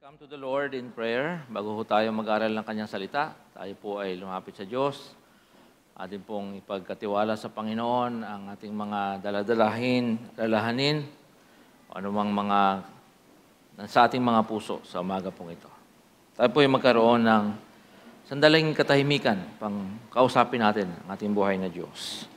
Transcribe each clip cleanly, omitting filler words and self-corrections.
Come to the Lord in prayer. Bago po tayo mag-aral ng Kanyang salita, tayo po ay lumapit sa Diyos. Atin pong ipagkatiwala sa Panginoon ang ating mga lalahanin, o anumang mga sa ating mga puso sa umaga pong ito. Tayo po ay magkaroon ng sandaling katahimikan pang kausapin natin ang ating buhay na Diyos.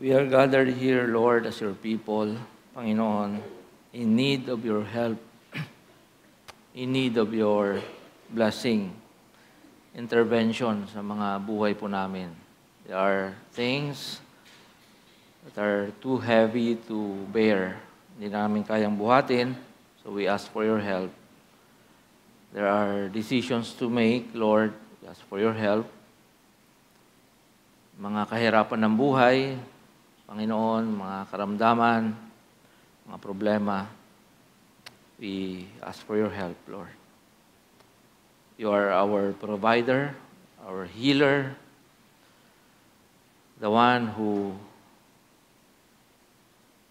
We are gathered here, Lord, as your people, Panginoon, in need of your help, in need of your blessing, intervention sa mga buhay po namin. There are things that are too heavy to bear. Hindi namin kayang buhatin, so we ask for your help. There are decisions to make, Lord, we ask for your help. Mga kahirapan ng buhay, Panginoon, mga karamdaman, mga problema, we ask for your help, Lord. You are our provider, our healer, the one who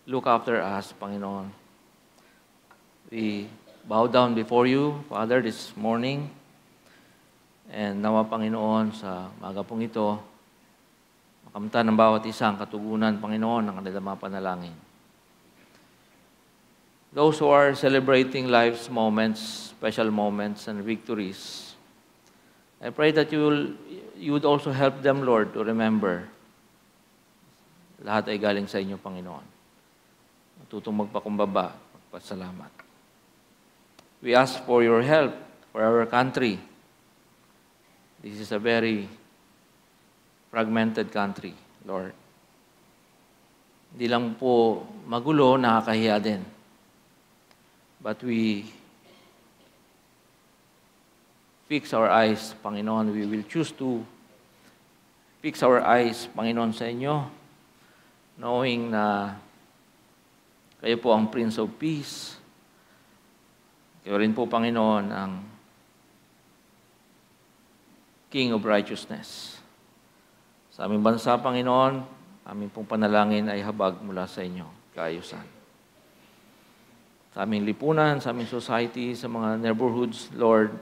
look after us, Panginoon. We bow down before you, Father, this morning, and nawa, Panginoon, sa umaga pong ito, makamtan ng bawat isang katugunan, Panginoon, ng kanilang mga panalangin. Those who are celebrating life's moments, special moments, and victories, I pray that you would also help them, Lord, to remember. Lahat ay galing sa inyo, Panginoon. Matutong magpakumbaba, magpasalamat. We ask for your help for our country. This is a very fragmented country, Lord. Hindi lang po magulo, nakakahiya din. But we fix our eyes, Panginoon. We will choose to fix our eyes, Panginoon, sa inyo, knowing na kayo po ang Prince of Peace. Kayo rin po, Panginoon, ang King of Righteousness. Sa aming bansa, Panginoon, aming pong panalangin ay habag mula sa inyo, kaayusan. Sa aming lipunan, sa aming society, sa mga neighborhoods, Lord,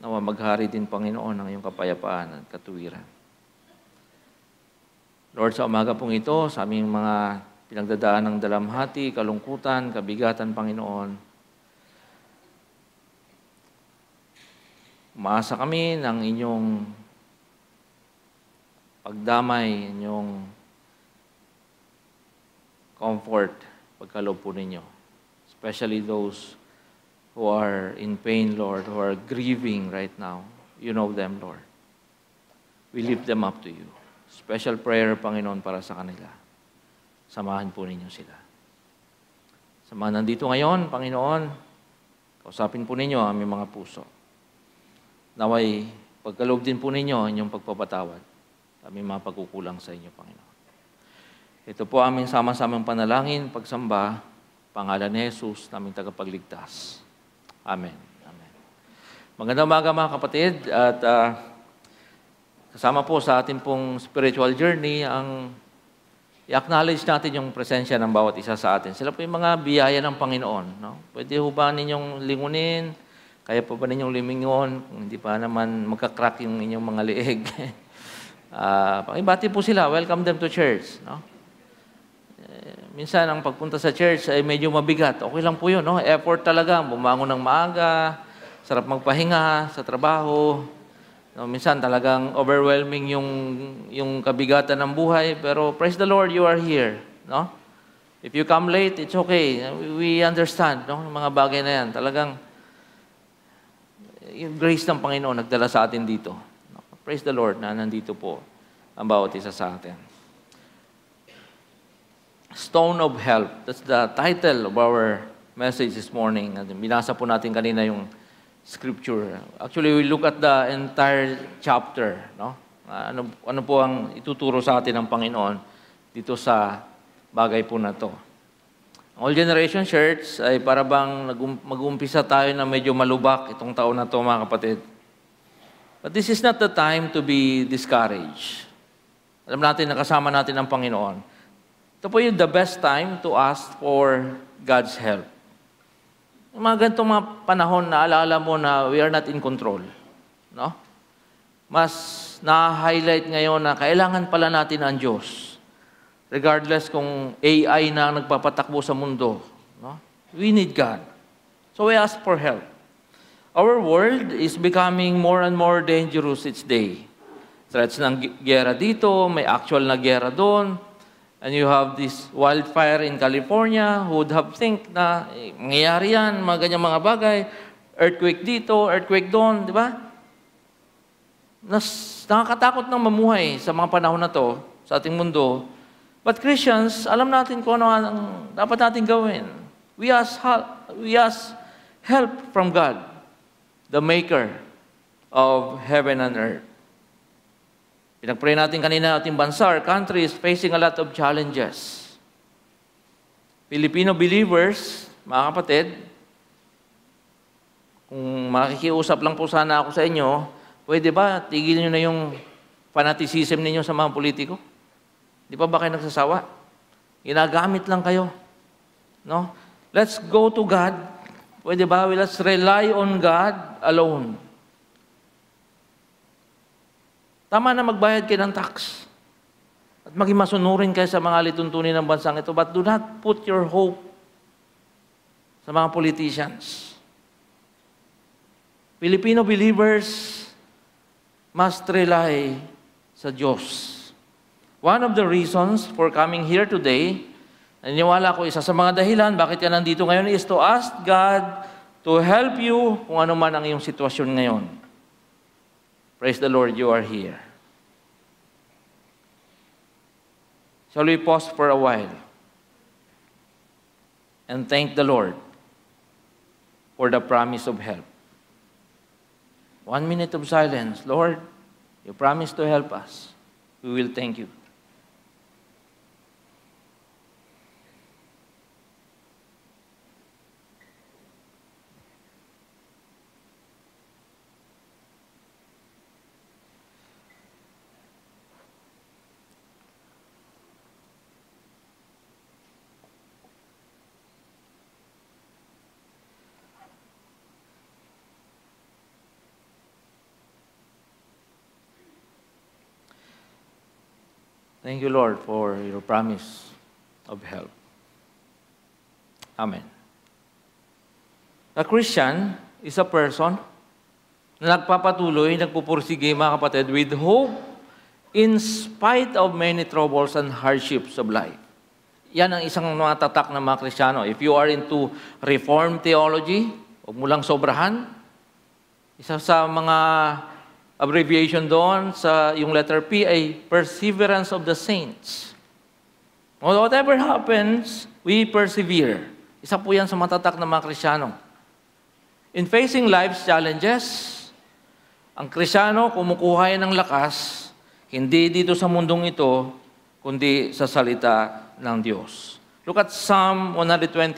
nawa maghari din, Panginoon, ang iyong kapayapaan at katuwiran. Lord, sa umaga pong ito, sa aming mga pinagdadaan ng dalamhati, kalungkutan, kabigatan, Panginoon, umaasa kami ng inyong pagdamay, inyong comfort, pagkaloob po ninyo. Especially those who are in pain, Lord, who are grieving right now. You know them, Lord. We lift them up to you. Special prayer, Panginoon, para sa kanila. Samahan po ninyo sila. Sa mga nandito ngayon, Panginoon, kausapin po ninyo ang aming mga puso. Naway, pagkaloob din po ninyo inyong pagpapatawad. Kami mga pagkukulang sa inyo, Panginoon. Ito po aming sama-samang panalangin, pagsamba, pangalan ni Jesus, naming tagapagligtas. Amen. Amen. Magandang umaga mga kapatid, at kasama po sa ating pong spiritual journey, ang i-acknowledge natin yung presensya ng bawat isa sa atin. Sila po yung mga biyaya ng Panginoon. No? Pwede ho ba ninyong lingunin? Kaya po ba ninyong limingon? Kung hindi pa naman magka-crack yung inyong mga liig. Pakibati po sila. Welcome them to church. No? Minsan, ang pagpunta sa church ay medyo mabigat. Okay lang po yun. No? Effort talaga. Bumangon ng maaga. Sarap magpahinga sa trabaho. No, minsan talagang overwhelming yung kabigatan ng buhay, pero praise the Lord, you are here, no? If you come late, it's okay. We understand, no? Yung mga bagay na yan. Talagang yung grace ng Panginoon nagdala sa atin dito. Praise the Lord na nandito po ang bawat isa sa atin. Stone of Help. That's the title of our message this morning. Binasa po natin kanina yung Scripture. Actually, we look at the entire chapter, no? Ano po ang ituturo sa atin ng Panginoon dito sa bagay po na to. All Generation Church ay para bang mag-umpisa tayo na medyo malubak itong taon na to, mga kapatid. But this is not the time to be discouraged. Alam natin, nakasama natin ang Panginoon. Ito po yung the best time to ask for God's help. Yung mga ganitong mga panahon na alala mo na we are not in control. No? Mas na-highlight ngayon na kailangan pala natin ang Diyos. Regardless kung AI na nagpapatakbo sa mundo. No? We need God. So we ask for help. Our world is becoming more and more dangerous each day. Threats ng gera dito, may actual na gera doon. And you have this wildfire in California, who would have think na mangyayari yan, mga ganyang mga bagay, earthquake dito, earthquake doon, di ba? Nakakatakot ng mamuhay sa mga panahon na to, sa ating mundo. But Christians, alam natin kung ano ang dapat natin gawin. We ask help from God, the Maker of heaven and earth. Pinag-pray natin kanina, ating bansa, our country is facing a lot of challenges. Filipino believers, mga kapatid, kung makikiusap lang po sana ako sa inyo, pwede ba tigil nyo na yung fanaticism ninyo sa mga politiko? Di pa ba kayo nagsasawa? Ginagamit lang kayo. No? Let's go to God. Pwede ba? Let's rely on God alone. Tama na magbayad kayo ng tax. At maging masunurin kayo sa mga lituntunin ng bansang ito. But do not put your hope sa mga politicians. Filipino believers must rely sa Diyos. One of the reasons for coming here today, naniniwala ko isa sa mga dahilan bakit ka nandito ngayon is to ask God to help you kung ano man ang iyong sitwasyon ngayon. Praise the Lord, you are here. Shall we pause for a while and thank the Lord for the promise of help? 1 minute of silence. Lord, you promised to help us. We will thank you. Thank you, Lord, for your promise of help. Amen. A Christian is a person na nagpapatuloy, nagpupursige, mga kapatid, with hope in spite of many troubles and hardships of life. Yan ang isang mga tatak ng mga Kristiyano. If you are into Reformed theology, huwag mo lang sobrahan. Isa sa mga abbreviation doon sa yung letter P ay perseverance of the saints. Whatever happens, we persevere. Isa po yan sa matatak ng mga Kristiyano. In facing life's challenges, ang Kristiyano kumukuha yan ng lakas, hindi dito sa mundong ito, kundi sa salita ng Diyos. Look at Psalm 121,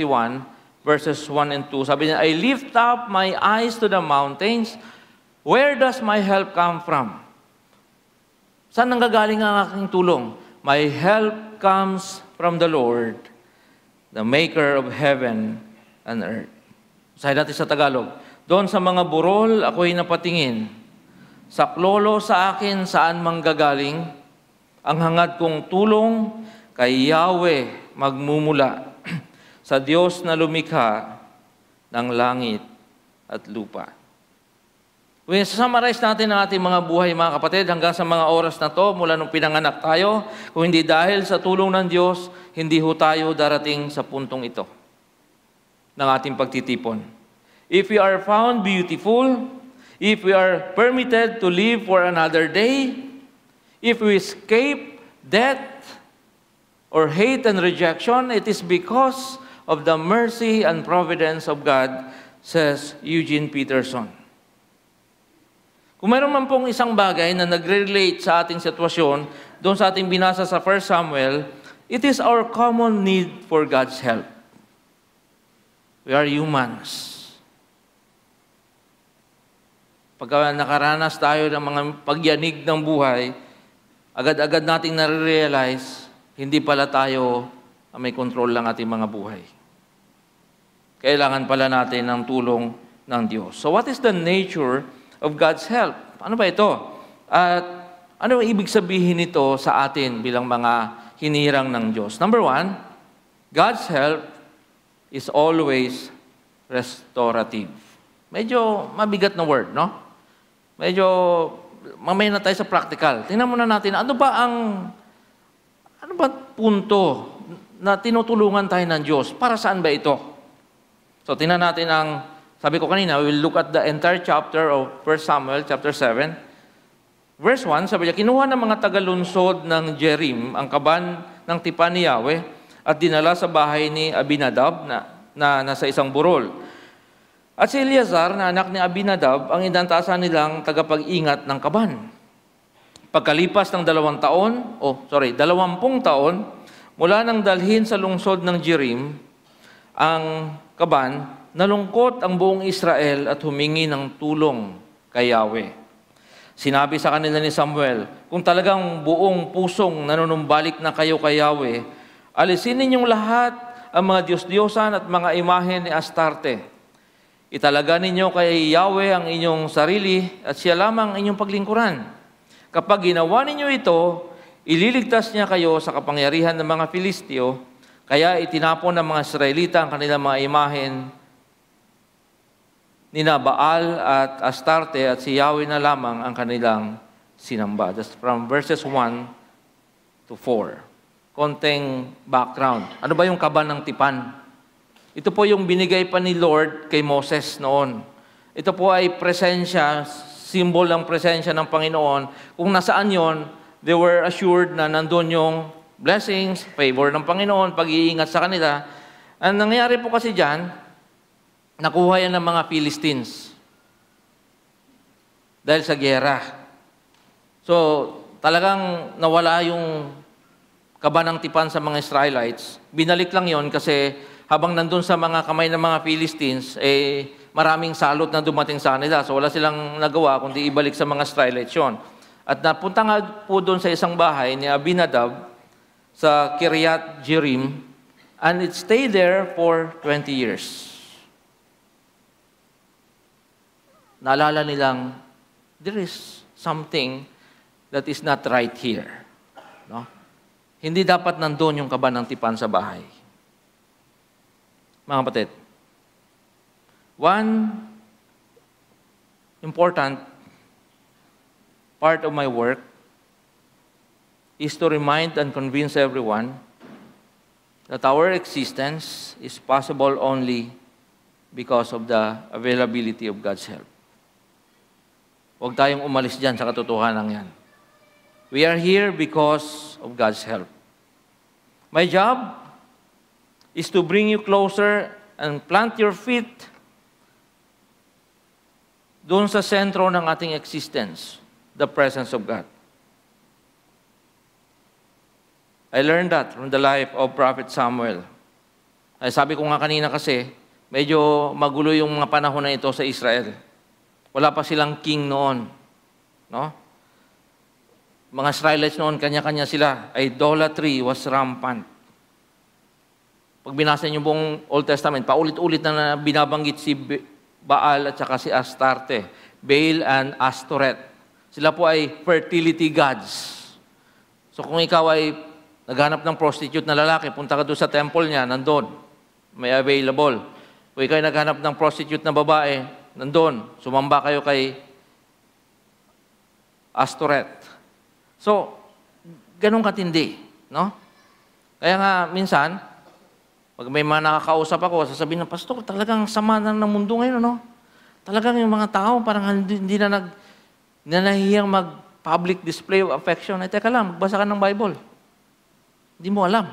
verses 1 and 2. Sabi niya, I lift up my eyes to the mountains. Where does my help come from? Saan nanggagaling ang aking tulong? My help comes from the Lord, the maker of heaven and earth. Sabi natin sa Tagalog, doon sa mga burol, ako'y napatingin. Sa klolo sa akin, saan manggagaling? Ang hangad kong tulong, kay Yahweh magmumula, sa Diyos na lumikha ng langit at lupa. Kung summarize natin ang ating mga buhay, mga kapatid, hanggang sa mga oras na to, mula nung pinanganak tayo, kung hindi dahil sa tulong ng Diyos, hindi ho tayo darating sa puntong ito ng ating pagtitipon. If we are found beautiful, if we are permitted to live for another day, if we escape death or hate and rejection, it is because of the mercy and providence of God, says Eugene Peterson. Kung mayroon man pong isang bagay na nagre-relate sa ating sitwasyon, doon sa ating binasa sa 1 Samuel, it is our common need for God's help. We are humans. Pagka nakaranas tayo ng mga pagyanig ng buhay, agad-agad nating nare-realize, hindi pala tayo may control lang ating mga buhay. Kailangan pala natin ng tulong ng Diyos. So what is the nature of God's help? Ano ba ito? At ano ang ibig sabihin nito sa atin bilang mga hinirang ng Diyos? Number one, God's help is always restorative. Medyo mabigat na word, no? Medyo mamaya na tayo sa practical. Tingnan muna natin, ano ba punto na tinutulungan tayo ng Diyos? Para saan ba ito? So, tingnan natin sabi ko kanina, we will look at the entire chapter of 1 Samuel, chapter 7. Verse 1, sabi niya, kinuha ng mga tagalunsod ng Jerim ang kaban ng tipan ni Yahweh at dinala sa bahay ni Abinadab na nasa isang burol. At si Eleazar, na anak ni Abinadab, ang inantasan nilang tagapag-ingat ng kaban. Pagkalipas ng 20 taon, mula nang dalhin sa lungsod ng Jerim ang kaban, nalungkot ang buong Israel at humingi ng tulong kay Yahweh. Sinabi sa kanila ni Samuel, kung talagang buong pusong nanunumbalik na kayo kay Yahweh, alisin ninyong lahat ang mga Diyos-Diyosan at mga imahe ni Astarte. Italaga ninyo kay Yahweh ang inyong sarili at siya lamang ang inyong paglingkuran. Kapag ginawa ninyo ito, ililigtas niya kayo sa kapangyarihan ng mga Filisteo, kaya itinapon ng mga Israelita ang kanilang mga imahen ni Baal at Astarte at si Yahweh na lamang ang kanilang sinamba. That's from verses 1 to 4. Konting background. Ano ba yung kaban ng tipan? Ito po yung binigay pa ni Lord kay Moses noon. Ito po ay presensya, symbol ng presensya ng Panginoon. Kung nasaan yon, they were assured na nandun yung blessings, favor ng Panginoon, pag-iingat sa kanila. Ang nangyayari po kasi dyan, nakuha yan ng mga Philistines dahil sa giyera. So, talagang nawala yung kaban ng tipan sa mga Israelites. Binalik lang yon kasi habang nandun sa mga kamay ng mga Philistines, maraming salot na dumating sa kanila. So wala silang nagawa kundi ibalik sa mga Israelites yun. At napunta nga po doon sa isang bahay ni Abinadab sa Kiryat Jearim, and it stayed there for 20 years. Naalala nilang, there is something that is not right here. No? Hindi dapat nandun yung kaban ng tipan sa bahay. Mga kapatid, one important part of my work is to remind and convince everyone that our existence is possible only because of the availability of God's help. Huwag tayong umalis dyan sa katotohanan yan. We are here because of God's help. My job is to bring you closer and plant your feet doon sa sentro ng ating existence, the presence of God. I learned that from the life of Prophet Samuel. Ay sabi ko nga kanina kasi, medyo magulo yung mga panahon na ito sa Israel. Wala pa silang king noon. No? Mga Israelites noon, kanya-kanya sila. Idolatry was rampant. Pag binasa niyo buong Old Testament, paulit-ulit na binabanggit si Baal at saka si Astarte. Baal and Astoret. Sila po ay fertility gods. So kung ikaw ay naghanap ng prostitute na lalaki, punta ka doon sa temple niya, nandun. May available. Kung ikaw ay naghanap ng prostitute na babae, nandun. Sumamba kayo kay Astoret. So, ganun katindi, no? Kaya nga, minsan, pag may mga nakakausap ako, sasabihin ng pastor, talagang sama na ng mundo ngayon, no? Talagang yung mga tao, parang hindi na nahihiyang mag-public display of affection. Ay, teka lang, magbasa ka ng Bible. Hindi mo alam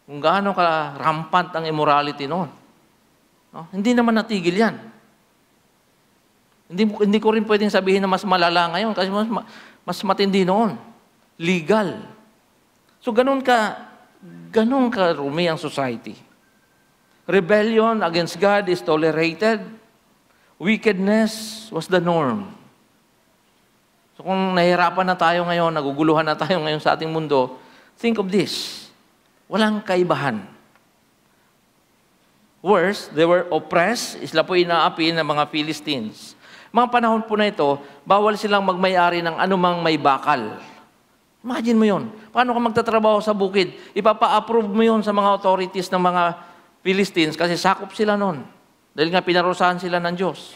kung gaano ka rampant ang immorality noon. No? Hindi naman natigil yan. Hindi ko rin pwedeng sabihin na mas malala ngayon kasi mas matindi noon. Legal. So, ganun ka rumi ang society. Rebellion against God is tolerated. Wickedness was the norm. So, kung nahihirapan na tayo ngayon, naguguluhan na tayo ngayon sa ating mundo, think of this. Walang kaibahan. Worse, they were oppressed. Sila po inaapi ng mga Philistines. Mga panahon po na ito, bawal silang magmay-ari ng anumang may bakal. Imagine mo yun. Paano ka magtatrabaho sa bukid? Ipapa-approve mo yun sa mga authorities ng mga Philistines kasi sakop sila nun. Dahil nga pinarusahan sila ng Diyos.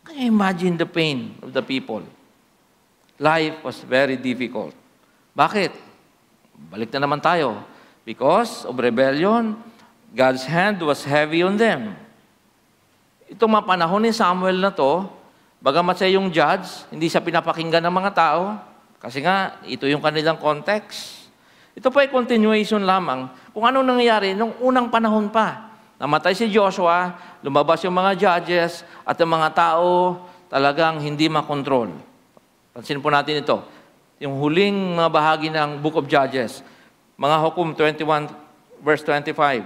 Can you imagine the pain of the people? Life was very difficult. Bakit? Balik na naman tayo. Because of rebellion, God's hand was heavy on them. Itong mga panahon ni Samuel na to, bagamat siya yung judge, hindi siya pinapakinggan ng mga tao, kasi nga, ito yung kanilang context. Ito po ay continuation lamang kung anong nangyayari nung unang panahon pa. Namatay si Joshua, lumabas yung mga judges, at yung mga tao talagang hindi makontrol. Pansin po natin ito. Yung huling mga bahagi ng Book of Judges, mga Hukom 21, verse 25.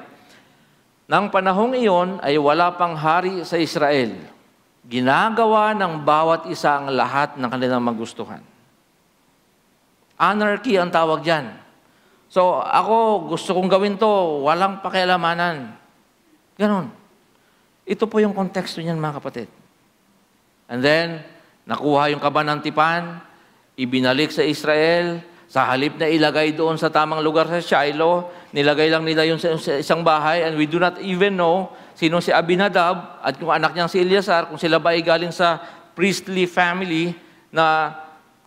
Nang panahong iyon ay wala pang hari sa Israel. Ginagawa ng bawat isa ang lahat ng kanilang magustuhan. Anarchy ang tawag dyan. So, ako gusto kong gawin to, walang pakialamanan. Ganon. Ito po yung konteksto niyan, mga kapatid. And then, nakuha yung kabanantipan, ibinalik sa Israel, sa halip na ilagay doon sa tamang lugar sa Shiloh, nilagay lang nila yun sa isang bahay, and we do not even know sino si Abinadab at kung anak niyang si Eleazar, kung sila ba ay galing sa priestly family na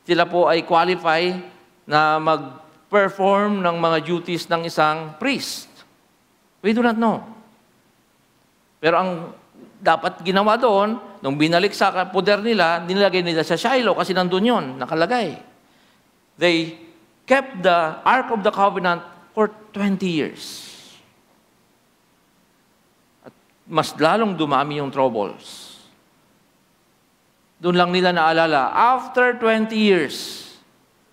sila po ay qualify na mag-perform ng mga duties ng isang priest. We do not know. Pero ang dapat ginawa doon, nung binalik sa poder nila, nilagay nila sa Shiloh kasi nandun yun, nakalagay. They kept the Ark of the Covenant for 20 years. At mas lalong dumami yung troubles. Doon lang nila naalala, after 20 years,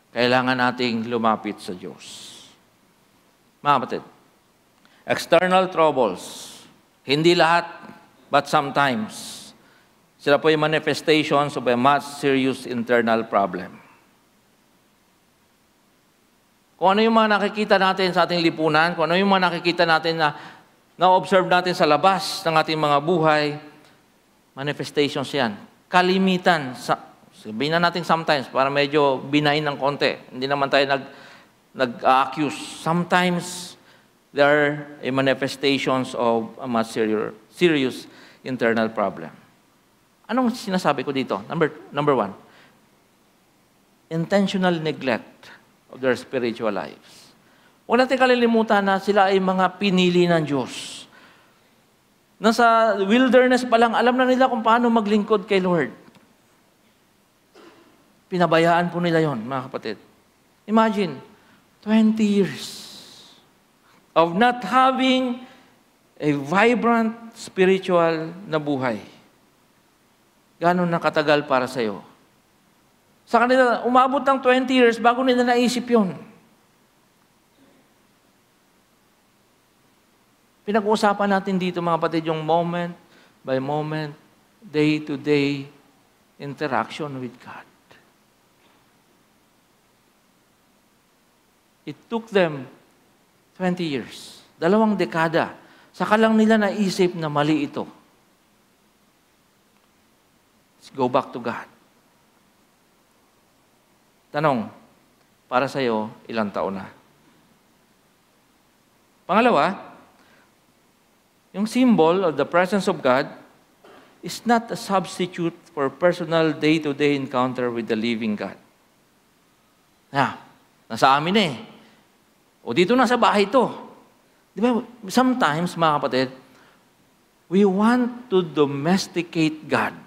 kailangan nating lumapit sa Diyos. Mga kapatid, external troubles, hindi lahat, but sometimes, sila po yung manifestations of a much serious internal problem. Kung ano yung mga nakikita natin sa ating lipunan, kung ano yung mga nakikita natin na-observe natin sa labas ng ating mga buhay, manifestations yan. Kalimitan, sabihin na natin sometimes, para medyo benign ng konti. Hindi naman tayo nag-accuse. Sometimes, there are manifestations of a much serious internal problem. Anong sinasabi ko dito? Number one, intentional neglect of their spiritual lives. Huwag natin kalilimutan na sila ay mga pinili ng Diyos. Nasa wilderness pa lang, alam na nila kung paano maglingkod kay Lord. Pinabayaan po nila yon, mga kapatid. Imagine, 20 years of not having a vibrant spiritual na buhay. Gano'n na katagal para sa iyo? Sa kanila, umabot ng 20 years bago nila naisip yon. Pinag-uusapan natin dito mga kapatid yung moment by moment, day-to-day interaction with God. It took them 20 years. 2 dekada. Saka lang nila naisip na mali ito. Let's go back to God. Tanong, para sa'yo, ilang taon na? Pangalawa, yung symbol of the presence of God is not a substitute for personal day-to-day encounter with the living God. Nasa amin eh. O dito na sa bahay ito. Di ba, sometimes, mga kapatid, we want to domesticate God.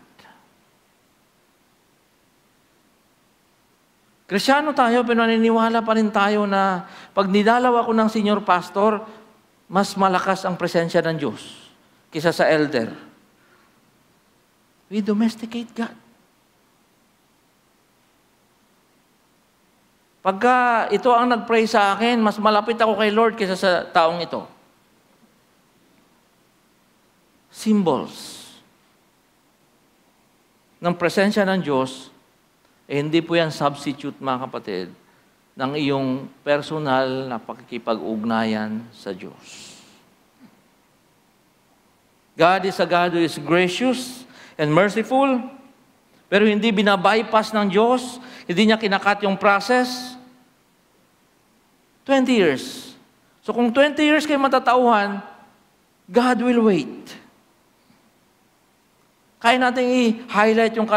Kristyano tayo, pero naniniwala pa rin tayo na pag nidalaw ako ng senior pastor, mas malakas ang presensya ng Diyos kaysa sa elder. We domesticate God. Pagka ito ang nag-pray sa akin, mas malapit ako kay Lord kaysa sa taong ito. Symbols ng presensya ng Diyos, hindi po yan substitute, mga kapatid, ng iyong personal na pakikipag-ugnayan sa Diyos. God is a God who is gracious and merciful, pero hindi binabypass ng Diyos, hindi niya kinakat yung process. 20 years. So kung 20 years kayo matatauhan, God will wait. Kaya natin i-highlight yung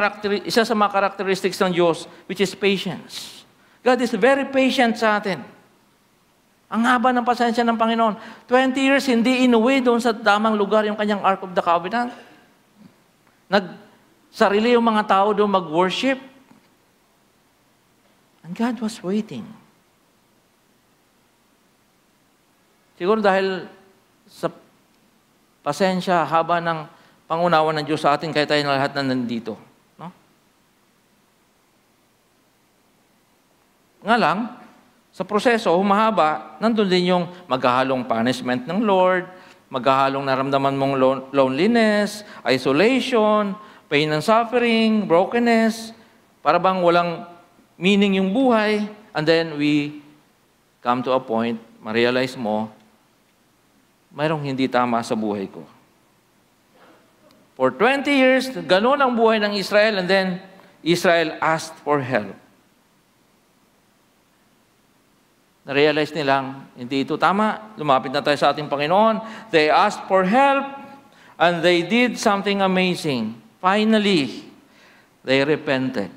isa sa mga characteristics ng Diyos, which is patience. God is very patient sa atin. Ang haba ng pasensya ng Panginoon. 20 years, hindi inuwi doon sa tamang lugar yung kanyang Ark of the Covenant. Nagsarili yung mga tao doon mag-worship. And God was waiting. Siguro dahil sa pasensya, haba ng pangunawa ng Diyos sa atin, kaya tayo na lahat na nandito. No? Nga lang, sa proseso, humahaba, nandun din yung maghahalong punishment ng Lord, maghahalong naramdaman mong loneliness, isolation, pain and suffering, brokenness, para bang walang meaning yung buhay, and then we come to a point, ma-realize mo, mayroong hindi tama sa buhay ko. For 20 years, ganun ang buhay ng Israel, and then Israel asked for help. Na-realize nilang, hindi ito tama. Lumapit na tayo sa ating Panginoon. They asked for help, and they did something amazing. Finally, they repented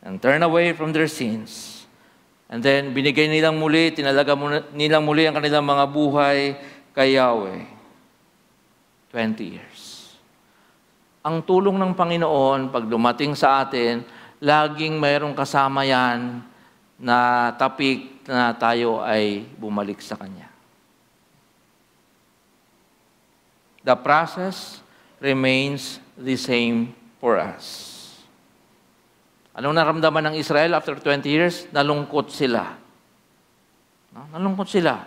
and turned away from their sins. And then, binigay nilang muli, tinalaga nilang muli ang kanilang mga buhay kay Yahweh. 20 years. Ang tulong ng Panginoon, pag dumating sa atin, laging mayroong kasama yan na tapik na tayo ay bumalik sa Kanya. The process remains the same for us. Anong naramdaman ng Israel after 20 years? Nalungkot sila. No? Nalungkot sila.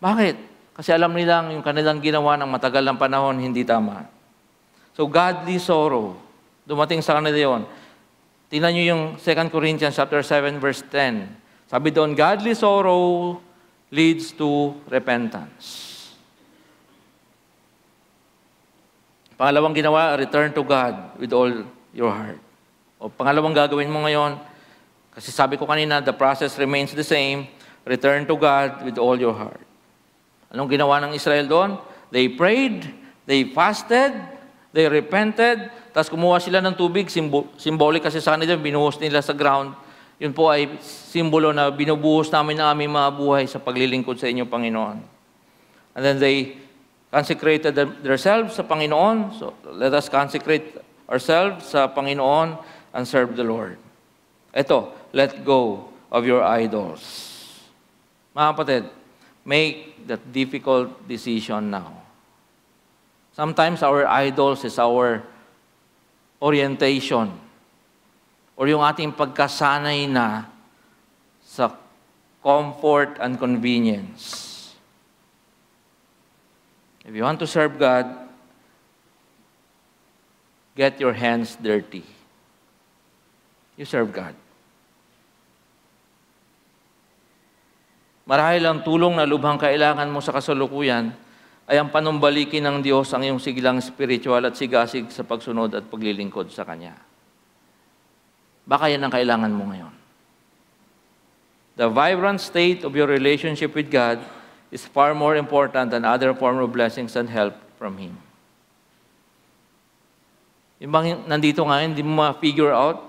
Bakit? Kasi alam nilang yung kanilang ginawa ng matagal ng panahon, hindi tama. So, godly sorrow. Dumating sa kanila yun. Tingnan nyo yung 2 Corinthians chapter 7, verse 10. Sabi doon, godly sorrow leads to repentance. Pangalawang ginawa, return to God with all your heart. O pangalawang gagawin mo ngayon, kasi sabi ko kanina, the process remains the same, return to God with all your heart. Anong ginawa ng Israel doon? They prayed, they fasted, they repented, tapos kumuha sila ng tubig, symbolic kasi sa kanila, binuhos nila sa ground. Yun po ay simbolo na binubuhos namin ang aming mga buhay sa paglilingkod sa inyo, Panginoon. And then they consecrated themselves sa Panginoon. So let us consecrate ourselves sa Panginoon and serve the Lord. Ito, let go of your idols. Mga kapatid, make that difficult decision now. Sometimes our idols is our orientation or yung ating pagkasanay na sa comfort and convenience. If you want to serve God, get your hands dirty. You serve God. Marahil ang tulong na lubhang kailangan mo sa kasalukuyan ay ang panumbalikin ng Diyos ang iyong sigilang spiritual at sigasig sa pagsunod at paglilingkod sa Kanya. Baka yan ang kailangan mo ngayon. The vibrant state of your relationship with God is far more important than other form of blessings and help from Him. Yung bang nandito ngayon, hindi mo ma-figure out?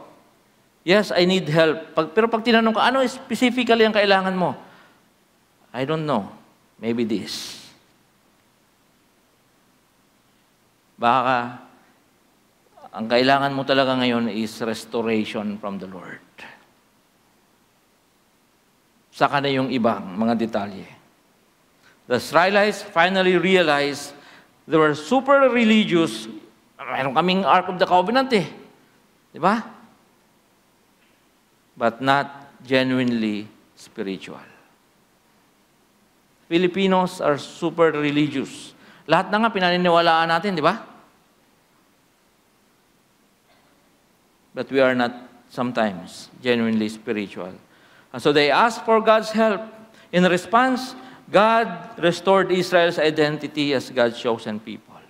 Yes, I need help. Pero pag tinanong ka, ano specifically ang kailangan mo? I don't know. Maybe this. Baka ang kailangan mo talaga ngayon is restoration from the Lord. Saka na yung ibang mga detalye. The Israelites finally realized they were super religious. Mayroon kaming Ark of the Covenant Di ba? But not genuinely spiritual. Filipinos are super religious. Lahat na nga pinaniniwalaan natin, di ba? But we are not sometimes genuinely spiritual. And so they asked for God's help. In response, God restored Israel's identity as God's chosen people.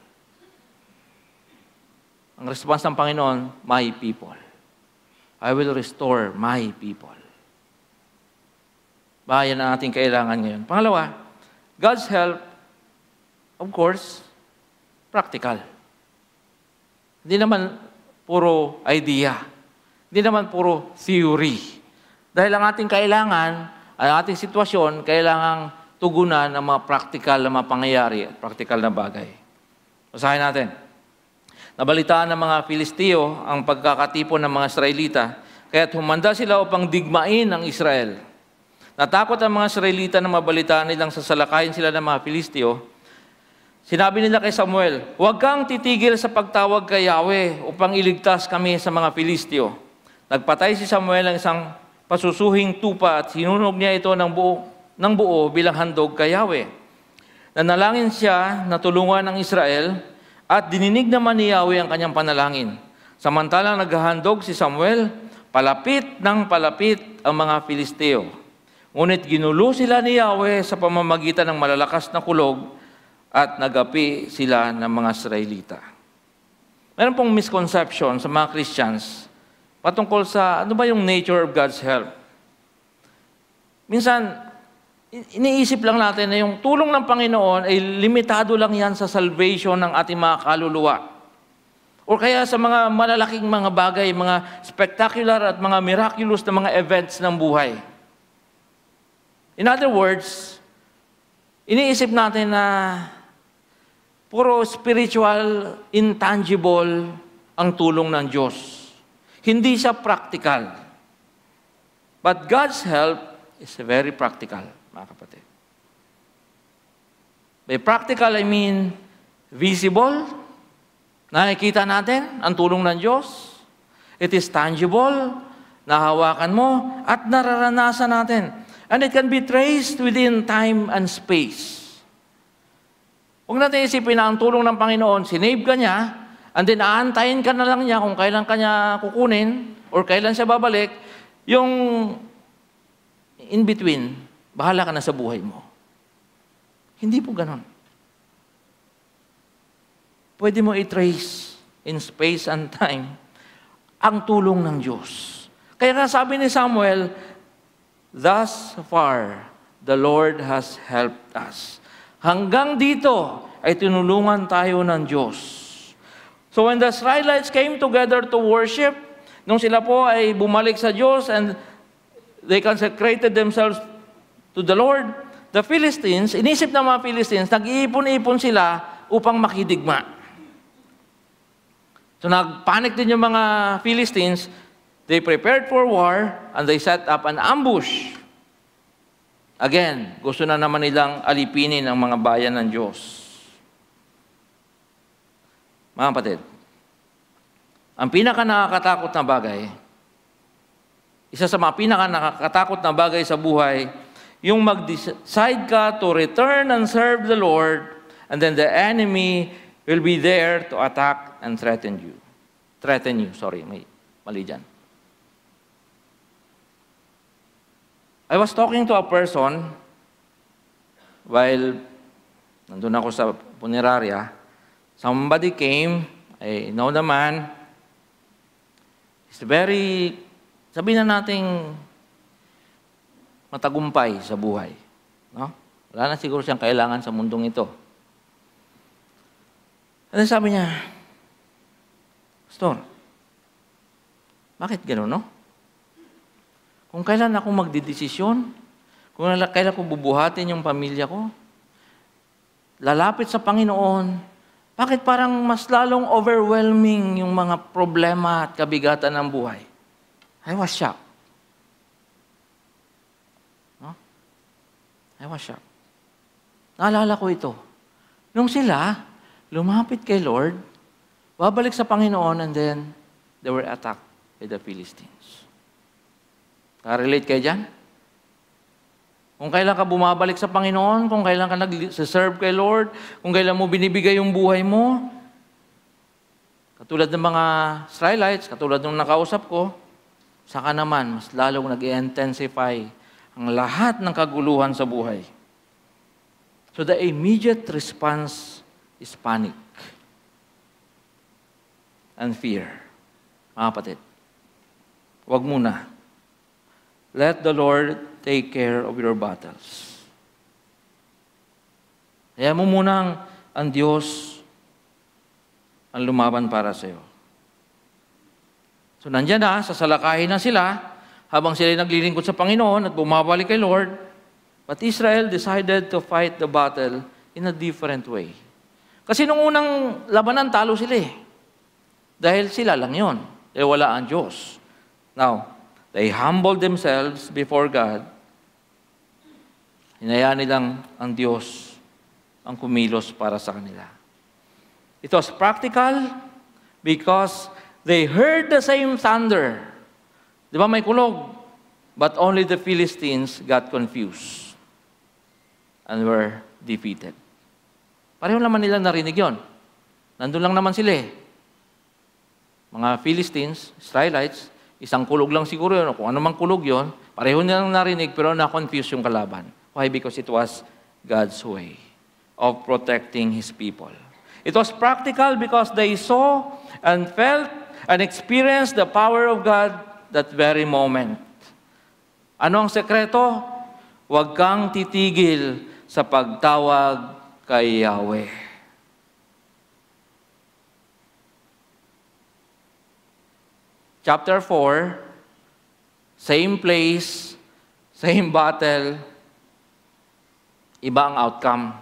Ang response ng Panginoon, my people. I will restore my people. Bayan ang ating kailangan ngayon. Pangalawa, God's help, of course, practical. Hindi naman puro idea. Hindi naman puro theory. Dahil ang ating kailangan, ang ating sitwasyon, kailangang tugunan ng mga practical na mga pangyayari at practical na bagay. Basahin natin. Nabalitaan ng mga Filisteo ang pagkakatipon ng mga Israelita, kaya't humanda sila upang digmain ang Israel. Natakot ang mga Israelita na mabalitaan nilang sasalakayin sila ng mga Filisteo. Sinabi nila kay Samuel, "Huwag kang titigil sa pagtawag kay Yahweh upang iligtas kami sa mga Filisteo." Nagpatay si Samuel ng isang pasusuhing tupa at sinunog niya ito ng buo bilang handog kay Yahweh. Nanalangin siya na tulungan ng Israel at dininig naman ni Yahweh ang kanyang panalangin. Samantalang naghahandog si Samuel, palapit ng palapit ang mga Filisteo. Ngunit ginulo sila ni Yahweh sa pamamagitan ng malalakas na kulog at nagapi sila ng mga Israelita. Meron pong misconception sa mga Christians patungkol sa ano ba yung nature of God's help. Minsan, iniisip lang natin na yung tulong ng Panginoon ay limitado lang yan sa salvation ng ating mga kaluluwa. O kaya sa mga malalaking mga bagay, mga spectacular at mga miraculous na mga events ng buhay. In other words, iniisip natin na puro spiritual, intangible ang tulong ng Diyos. Hindi siya practical. But God's help is very practical, mga kapatid. By practical, I mean visible. Nakikita natin ang tulong ng Diyos. It is tangible. Nahawakan mo at nararanasan natin. And it can be traced within time and space. Huwag natin isipin na ang tulong ng Panginoon, sinave ka niya, and then aantayin ka na lang niya kung kailan ka niya kukunin or kailan siya babalik, yung in between, bahala ka na sa buhay mo. Hindi po ganon. Pwede mo i-trace in space and time ang tulong ng Diyos. Kaya nga sabi ni Samuel, "Thus far, the Lord has helped us." Hanggang dito ay tinulungan tayo ng Diyos. So when the Israelites came together to worship, nung sila po ay bumalik sa Diyos and they consecrated themselves to the Lord, the Philistines, inisip ng mga Philistines, nag-iipon-ipon sila upang makidigma. So nagpanik din yung mga Philistines. They prepared for war and they set up an ambush. Again, gusto na naman nilang alipinin ang mga bayan ng Diyos. Mga kapatid, ang pinaka-nakakatakot na bagay, isa sa mga pinaka-nakakatakot na bagay sa buhay, yung mag-decide ka to return and serve the Lord And then the enemy will be there to attack and threaten you. May mali dyan. I was talking to a person while nandun ako sa punerarya. Somebody came, I know the man. He's very, sabihin na nating matagumpay sa buhay. No? Wala na siguro siyang kailangan sa mundong ito. At sabi niya, Pastor, bakit gano'n, no? Kung kailan ako magdidesisyon, kung kailan ko bubuhatin yung pamilya ko, lalapit sa Panginoon, bakit parang mas lalong overwhelming yung mga problema at kabigatan ng buhay? I was shocked. No? I was shocked. Naalala ko ito. Nung sila, lumapit kay Lord, babalik sa Panginoon, and then they were attacked by the Philistines. Relate kayo dyan? Kung kailan ka bumabalik sa Panginoon, kung kailan ka nag-serve kay Lord, kung kailan mo binibigay yung buhay mo, katulad ng mga Israelites, katulad ng nakausap ko, saka naman, mas lalong nag-intensify ang lahat ng kaguluhan sa buhay. So the immediate response is panic and fear. Mga kapatid, huwag muna. Let the Lord take care of your battles. Kaya mo munang ang Diyos ang lumaban para sa iyo. So nandiyan na, sasalakahin na sila, habang sila naglilingkod sa Panginoon at bumabalik kay Lord. But Israel decided to fight the battle in a different way. Kasi nung unang labanan, talo sila eh. Dahil sila lang yon. Dahil wala ang Diyos. Now, they humbled themselves before God. Hinayaan nilang ang Diyos ang kumilos para sa kanila. It was practical because they heard the same thunder. Di ba may kulog? But only the Philistines got confused and were defeated. Pareho naman nila narinig yon. Nandun lang naman sila eh. Mga Philistines, Israelites, isang kulog lang siguro yun. Kung ano mang kulog yun, pareho nilang narinig pero na-confuse yung kalaban. Why? Because it was God's way of protecting His people. It was practical because they saw and felt and experienced the power of God that very moment. Ano ang sekreto? Huwag kang titigil sa pagtawag kay Yahweh. Chapter 4, same place, same battle, iba ang outcome.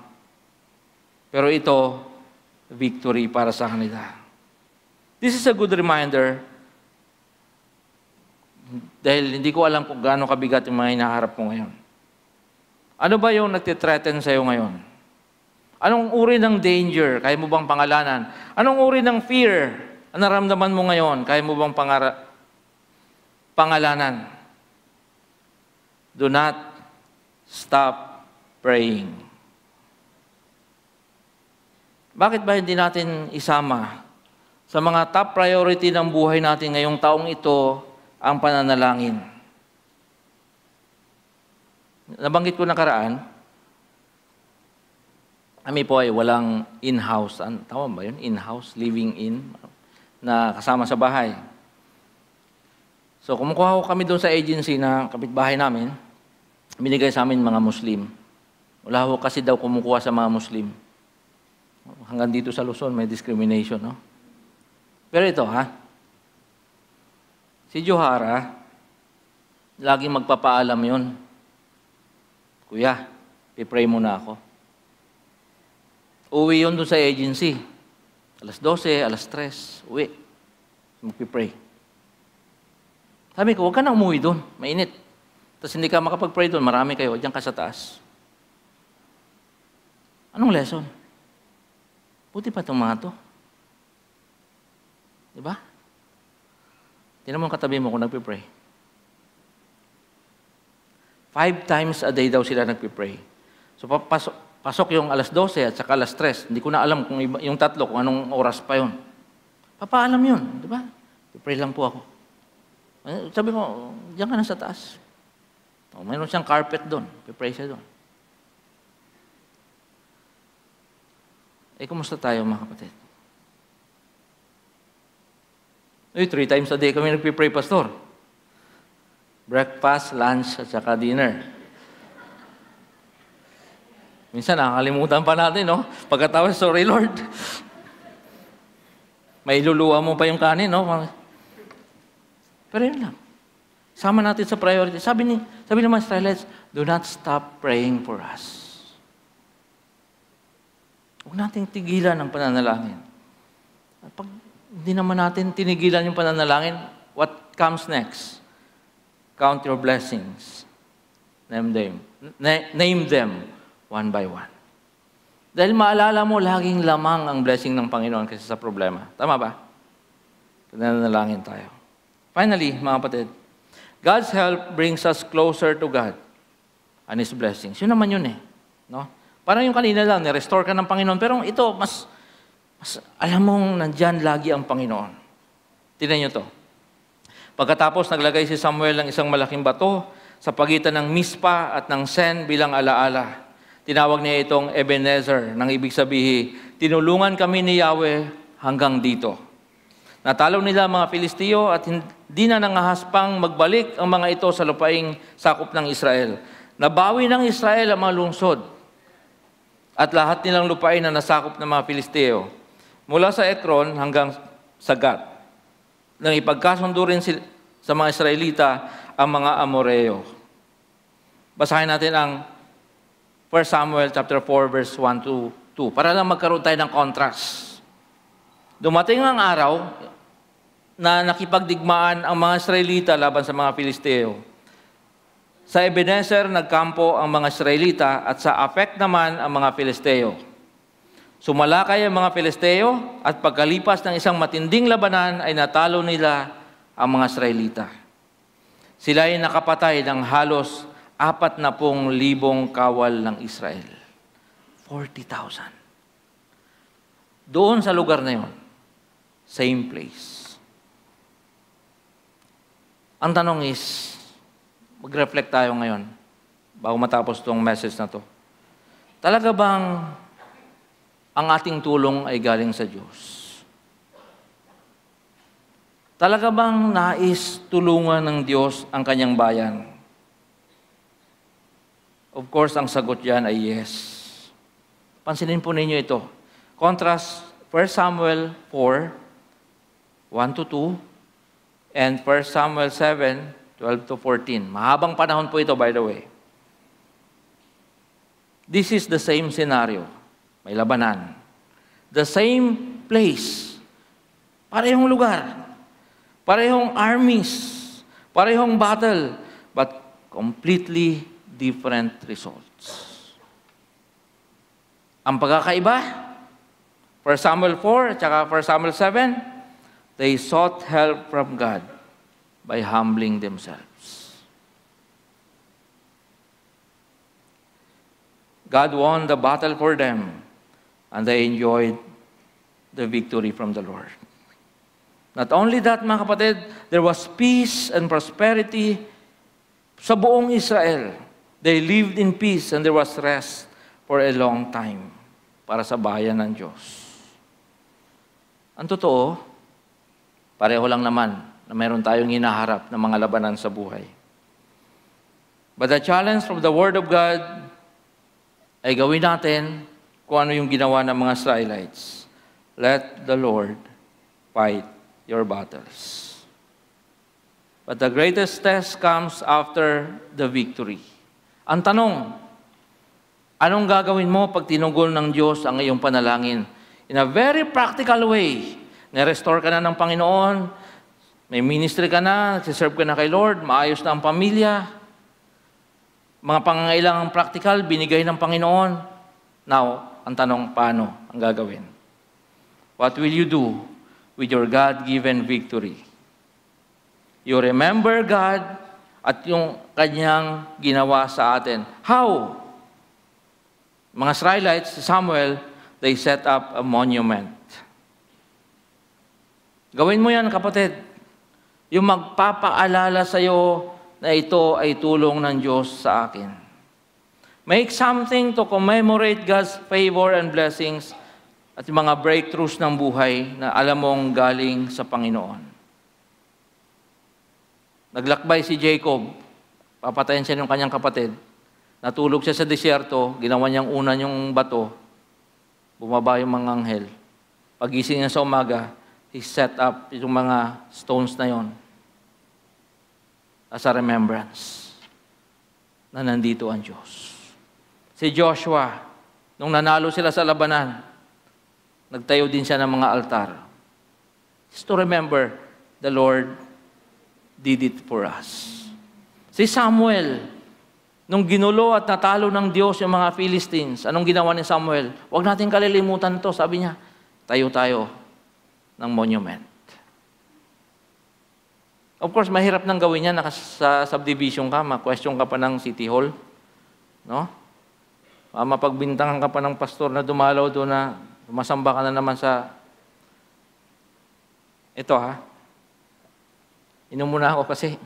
Pero ito, victory para sa kanila. This is a good reminder dahil hindi ko alam kung gaano kabigat yung mga hinaharap ko ngayon. Ano ba yung nagtitreten sa'yo ngayon? Anong uri ng danger? Kaya mo bang pangalanan? Anong uri ng fear? Ang naramdaman mo ngayon, kaya mo bang pangalanan? Do not stop praying. Bakit ba hindi natin isama sa mga top priority ng buhay natin ngayong taong ito ang pananalangin? Nabanggit ko nakaraan, kami po ay walang in-house. Tama ba yun? In-house, living in, na kasama sa bahay. So, kumukuha ko kami doon sa agency na kapitbahay namin, binigay sa amin mga Muslim. Wala ko kasi daw kumukuha sa mga Muslim. Hanggang dito sa Luzon, may discrimination, no? Pero ito, si Johara, laging magpapaalam yun. Kuya, pipray muna ako. Uwi yun doon sa agency. Alas 12, alas 3, uwi. Magpipray. Sabi ko, huwag ka na umuwi doon. Mainit. Tapos hindi ka makapag-pray doon. Marami kayo. Diyan ka sa taas. Anong lesson? Buti pa itong mga to. Diba? Tingnan mo ang katabi mo kung nagpipray. 5 times a day daw sila nagpipray. So Pasok yung alas 12 at saka alas 3. Hindi ko na alam kung yung tatlo, kung anong oras pa yun. Papaalam yun, di ba? Pray lang po ako. Sabi mo, diyan ka na sa taas. Mayroon siyang carpet doon. Pray siya doon. Kumusta tayo mga kapatid? 3 times a day kami nagpipray, Pastor. Breakfast, lunch, at saka dinner. Minsan nakakalimutan pa natin, no? Pagkatapos, sorry Lord. May iluluwa mo pa yung kanin, no? Pero yun lang. Sama natin sa priority. Sabi ni mga Israelites, do not stop praying for us. Huwag nating tigilan ang pananalangin. Pag hindi naman natin tinigilan yung pananalangin, what comes next? Count your blessings. Name them one by one. Dahil maalala mo, laging lamang ang blessing ng Panginoon kaysa sa problema. Tama ba? Pananalangin tayo. Finally, mga kapatid, God's help brings us closer to God and His blessings. Yun naman yun eh. No? Parang yung kanina lang, ni-restore ka ng Panginoon. Pero ito, mas alam mong nandyan lagi ang Panginoon. Tingnan nyo to. Pagkatapos, naglagay si Samuel ng isang malaking bato sa pagitan ng Mispa at ng Sen bilang alaala. Tinawag niya itong Ebenezer, nang ibig sabihin, tinulungan kami ni Yahweh hanggang dito. Natalo nila ang mga Filisteo at hindi na nangahaspang magbalik ang mga ito sa lupaing sakop ng Israel. Nabawi ng Israel ang mga lungsod at lahat nilang lupain na nasakop ng mga Filisteo, mula sa Ekron hanggang sa Gat. Nang ipagkasundo rin sa mga Israelita ang mga Amoreo. Basahin natin ang 1 Samuel chapter 4 verse 1 to 2 para lang magkaroon tayo ng contrast. Dumating ang araw na nakipagdigmaan ang mga Israelita laban sa mga Filisteo. Sa Ebenezer, nagkampo ang mga Israelita at sa Afek naman ang mga Filisteo. Sumalakay ang mga Filisteo at pagkalipas ng isang matinding labanan ay natalo nila ang mga Israelita. Sila ay nakapatay ng halos 40,000 kawal ng Israel. 40,000. Doon sa lugar na yon, same place. Ang tanong is, mag-reflect tayo ngayon bago matapos itong message na to. Talaga bang ang ating tulong ay galing sa Diyos? Talaga bang nais tulungan ng Diyos ang kanyang bayan? Of course, ang sagot diyan ay yes. Pansinin po ninyo ito. Contrast 1 Samuel 4, 1 to 2, and 1 Samuel 7, 12 to 14. Mahabang panahon po ito, by the way. This is the same scenario. May labanan. The same place. Parehong lugar. Parehong armies. Parehong battle. But completely different results. Ang pagkakaiba, 1 Samuel 4 at 1 Samuel 7, they sought help from God by humbling themselves. God won the battle for them, and they enjoyed the victory from the Lord. Not only that, mga kapatid, there was peace and prosperity sa buong Israel. They lived in peace and there was rest for a long time para sa bayan ng Diyos. Ang totoo, pareho lang naman na meron tayong hinaharap na mga labanan sa buhay. But the challenge from the Word of God ay gawin natin kung ano yung ginawa ng mga Israelites. Let the Lord fight your battles. But the greatest test comes after the victory. Ang tanong, anong gagawin mo pag tinugol ng Diyos ang iyong panalangin? In a very practical way, na-restore ka na ng Panginoon, may ministry ka na, nagsiserve ka na kay Lord, maayos na ang pamilya, mga pangangailangang practical, binigay ng Panginoon. Now, ang tanong, paano ang gagawin? What will you do with your God-given victory? You remember God at yung kanyang ginawa sa atin. How? Mga Israelites, Samuel, they set up a monument. Gawin mo yan, kapatid. Yung magpapaalala sa'yo na ito ay tulong ng Diyos sa akin. Make something to commemorate God's favor and blessings at yung mga breakthroughs ng buhay na alam mong galing sa Panginoon. Naglakbay si Jacob, papatayin siya ng kanyang kapatid. Natulog siya sa disyerto, ginawa niyang una yung bato, bumaba yung mga anghel. Pagising niya sa umaga, he set up yung mga stones na yon as a remembrance na nandito ang Diyos. Si Joshua, nung nanalo sila sa labanan, nagtayo din siya ng mga altar. Just to remember, the Lord did it for us. Si Samuel, nung ginulo at natalo ng Diyos yung mga Philistines, anong ginawa ni Samuel? Huwag natin kalilimutan to. Sabi niya, tayo ng monument. Of course, mahirap nang gawin yan. Sa subdivision ka, ma-question ka pa ng City Hall. No? Mapagbintangan ka pa ng pastor na dumalaw doon na masamba ka na naman sa... Ito inom muna ako kasi...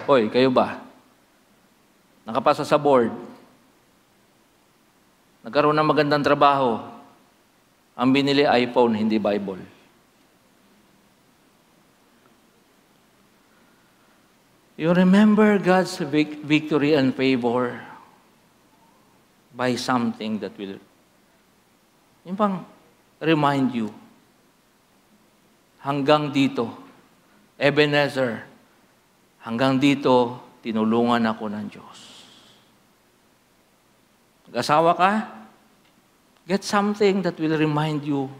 Hoy, kayo ba? Nakapasa sa board. Nagkaroon ng magandang trabaho. Ang binili iPhone, hindi Bible. You remember God's victory and favor by something that will, yung pang remind you, hanggang dito, Ebenezer, hanggang dito, tinulungan ako ng Diyos. Nag-asawa ka, get something that will remind you,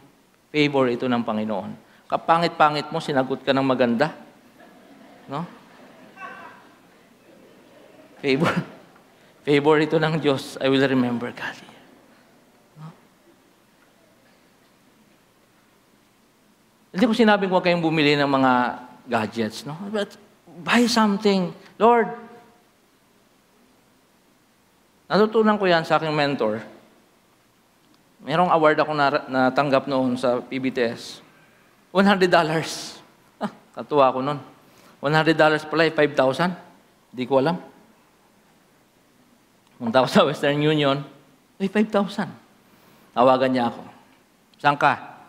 favor ito ng Panginoon. Kapangit-pangit mo, sinagot ka ng maganda. No? Favor ito ng Diyos, I will remember God. No? Hindi ko sinabing huwag kayong bumili ng mga gadgets, no? But buy something. Lord, natutunan ko yan sa aking mentor. Merong award ako natanggap noon sa PBTS. $100. Katuwa ako noon. $100 pala, 5,000. Hindi ko alam. Punta ako sa Western Union, 5,000. Tawagan niya ako. Saan ka?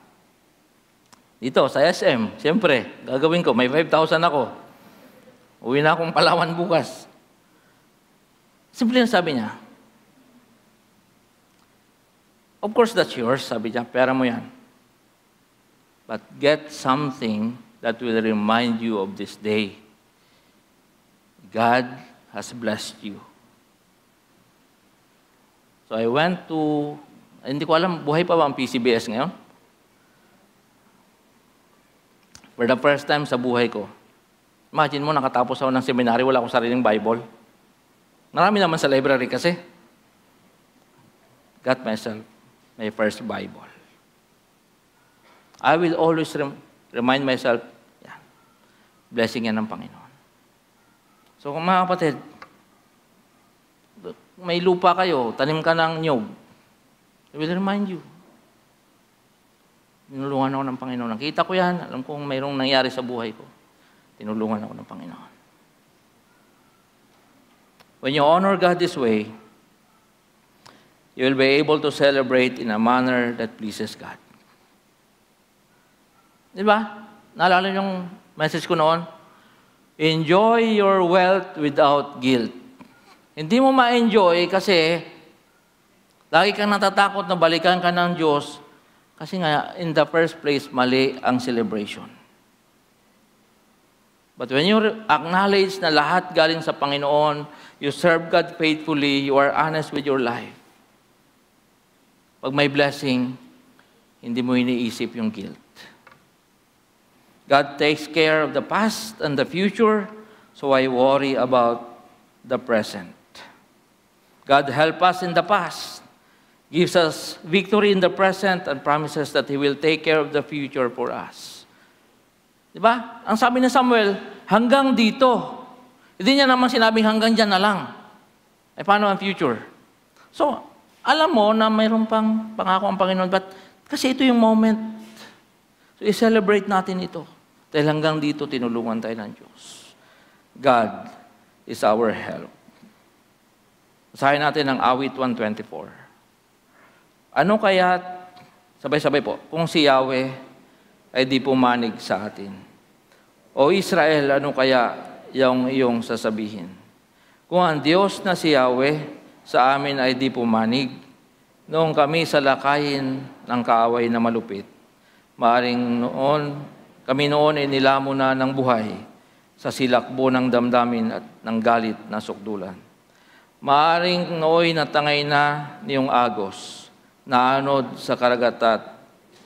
Dito, sa SM. Siyempre, gagawin ko, may 5,000 ako. Uwi na akong Palawan bukas. Simple na sabi niya. Of course, that's yours, sabi niya. Pera mo yan. But get something that will remind you of this day. God has blessed you. So I went to, hindi ko alam, buhay pa ba ang PCBS ngayon? For the first time sa buhay ko. Imagine mo, nakatapos ako ng seminary, wala akong sariling Bible. Marami naman sa library kasi. Got myself my first Bible. I will always remind myself, blessing yan ng Panginoon. So kung mga kapatid, may lupa kayo, tanim ka ng nyog, I will remind you. Tinulungan ako ng Panginoon. Nakita ko yan, alam kong mayroong nangyari sa buhay ko. Tinulungan ako ng Panginoon. When you honor God this way, you will be able to celebrate in a manner that pleases God. Di ba? Naalala yung message ko noon? Enjoy your wealth without guilt. Hindi mo ma-enjoy kasi lagi kang natatakot na balikan ka ng Diyos kasi nga, in the first place, mali ang celebration. But when you acknowledge na lahat galing sa Panginoon, you serve God faithfully, you are honest with your life. Pag may blessing, hindi mo iniisip yung guilt. God takes care of the past and the future, so I worry about the present. God help us in the past, gives us victory in the present, and promises that He will take care of the future for us. Diba? Ang sabi ni Samuel, hanggang dito. Hindi niya naman sinabing hanggang dyan na lang. Eh, paano ang future? So, alam mo na mayroon pang pangako ang Panginoon, but kasi ito yung moment. So, i-celebrate natin ito. Dahil hanggang dito, tinulungan tayo ng Diyos. God is our help. Basahin natin ang awit 124. Ano kaya, sabay-sabay po, kung si Yahweh ay di pumanig sa atin? O Israel, ano kaya yung iyong sasabihin? Kung ang Diyos na si Yahweh sa amin ay di pumanig, noong kami sa lakayin ng kaaway na malupit, kami noon ay nilamo na ng buhay sa silakbo ng damdamin at ng galit na sukdulan. Maaring nooy natangay na niyong agos, naanod sa karagat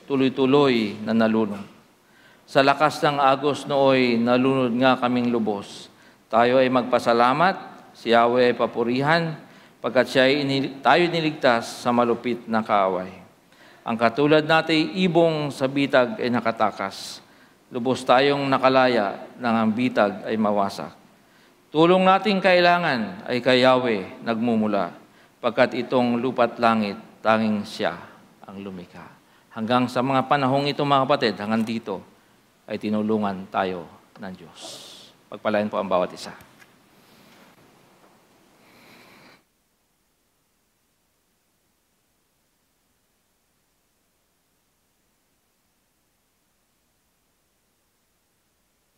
tuloy-tuloy na nalunod. Sa lakas ng agos nooy nalunod nga kaming lubos. Tayo ay magpasalamat, si Yahweh ay papurihan, pagkat tayo niligtas sa malupit na kaaway. Ang katulad natin ibong sa bitag ay nakatakas. Lubos tayong nakalaya nang ang bitag ay mawasak. Tulong nating kailangan ay kay Yahweh nagmumula, pagkat itong lupa't langit, tanging siya ang lumikha. Hanggang sa mga panahong ito, mga kapatid, hanggang dito ay tinulungan tayo ng Diyos. Pagpalain po ang bawat isa.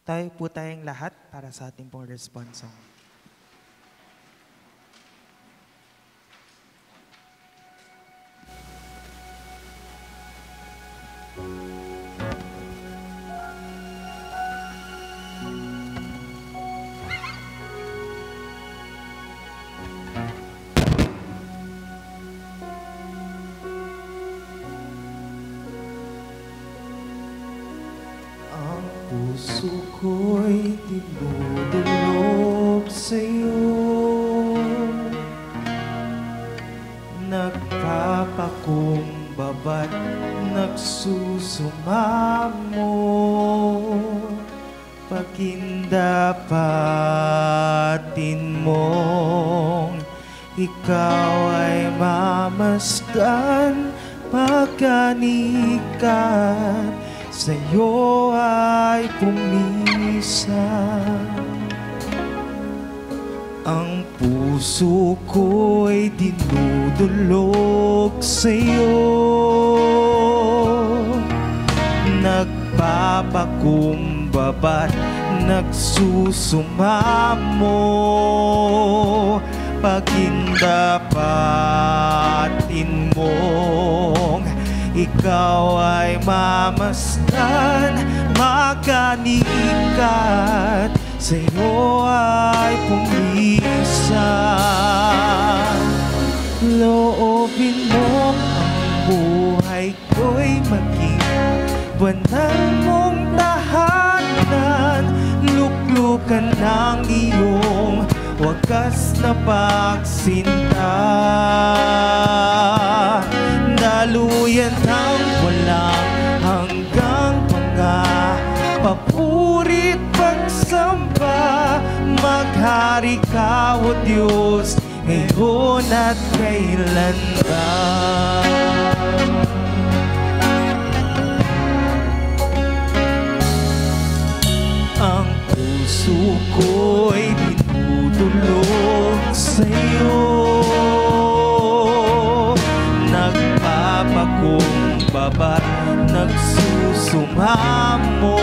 Tayo po tayong lahat para sa ating pong response song. Puso ko'y dinudulog sa'yo, nagpapakumbaba't nagsusumamo, pakindapatin mong ikaw ay mamasdan, pagkanikan sa'yo ay pumisan. Ang puso ko'y dinudulog sa'yo, nagpapakumbaba't nagsusumamo, pagindapatin mong ikaw ay mamasdan, makanikat, sa'yo ay pumisan. Loobin mo ang buhay ko'y maging banal mong tahanan, luklukan ng iyong wagas na pagsinta. Daluyan ng walang hanggang mga papurit pagsamba, maghari ka o Diyos ngayon at kailanman. Ang puso ko'y dinudulog sa'yo, nagpapakumbaba't nagsusumamo,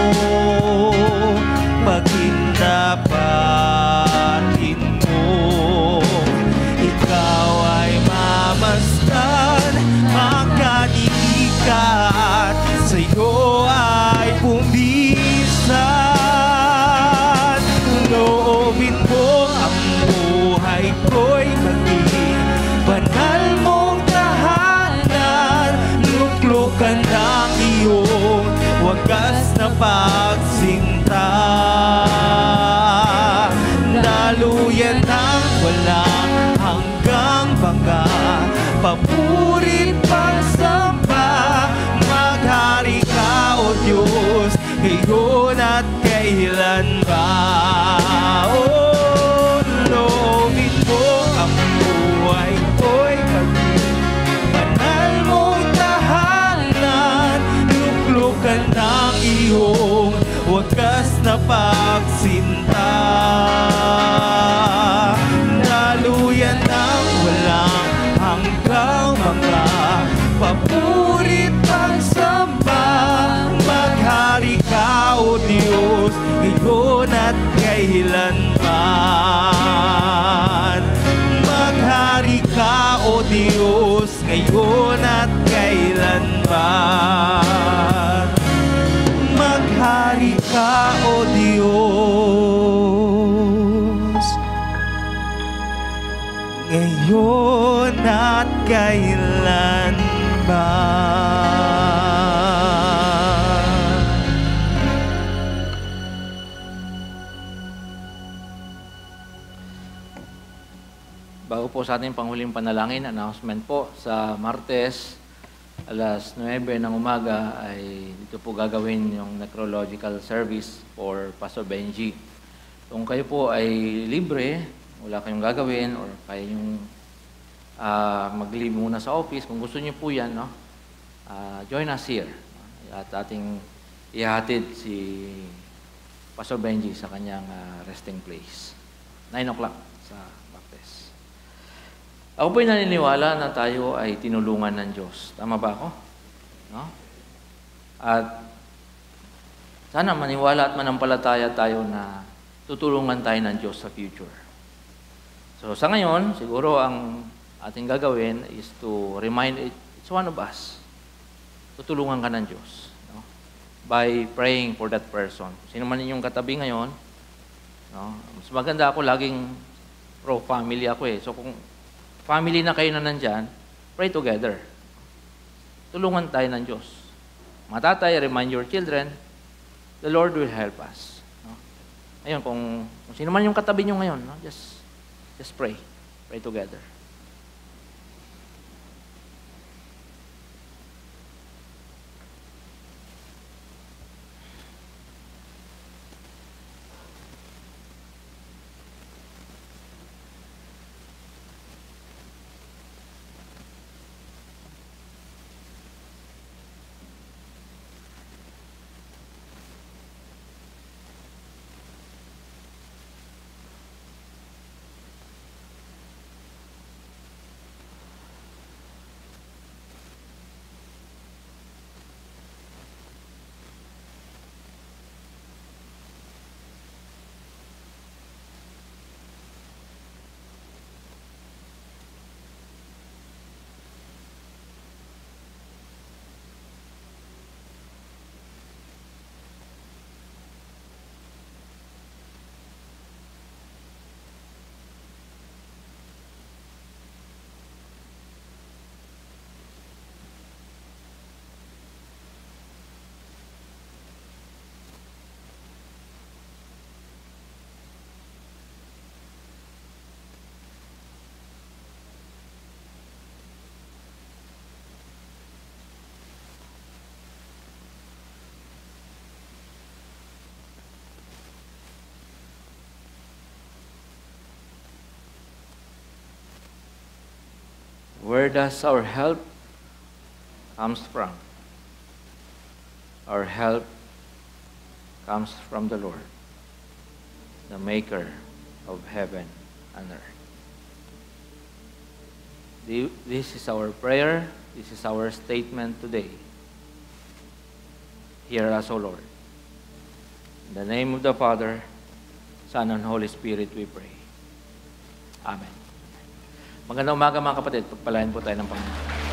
pagindapatin mo, ikaw ay mamasdan, makanikat, sa'yo ay pumisan. Loobin mo ang buhay ko'y maging banal mong tahanan, luklukan ng iyong wagas na pagsinta. Daluyan ng walang hanggang mga papurit pagsamba, maghari ka o Diyos ngayon at kailan ba? Oh, loobin mo ang wagas na pagsinta. Daluyan ng walang hanggang mga papurit ang samba. Maghari ka, O Diyos, ngayon at kailanman. Maghari ka, O Diyos, ngayon at kailanman. Maghari ka, O Diyos, ngayon at kailanman. Bago po sa ating panghuling panalangin, announcement po, sa Martes, alas 9 ng umaga, ay dito po gagawin yung necrological service for Pastor Benji. Kung kayo po ay libre, wala kayong gagawin, or kaya yung mag-leave muna sa office, kung gusto niyo po yan, no? Join us here. At ating ihatid si Pastor Benji sa kanyang resting place. 9 o'clock sa Martes. Ako po'y naniniwala na tayo ay tinulungan ng Diyos. Tama ba ako? No? At sana maniwala at manampalataya tayo na tutulungan tayo ng Diyos sa future. So sa ngayon, siguro ang ating gagawin is to remind each one of us, tutulungan ka ng Diyos, no? By praying for that person. Sino man inyong katabi ngayon, no? Mas maganda ako, laging pro-family ako eh. So kung family na kayo na nandyan, pray together. Tulungan tayo ng Diyos. Mga tatay, remind your children, the Lord will help us. No? Ayun, kung sino man yung katabi nyo ngayon, no? Just pray. Pray together. Where does our help comes from? Our help comes from the Lord, the maker of heaven and earth. This is our prayer. This is our statement today. Hear us, O Lord. In the name of the Father, Son, and Holy Spirit, we pray. Amen. Magandang umaga mga kapatid. Pagpalain po tayo ng Panginoon.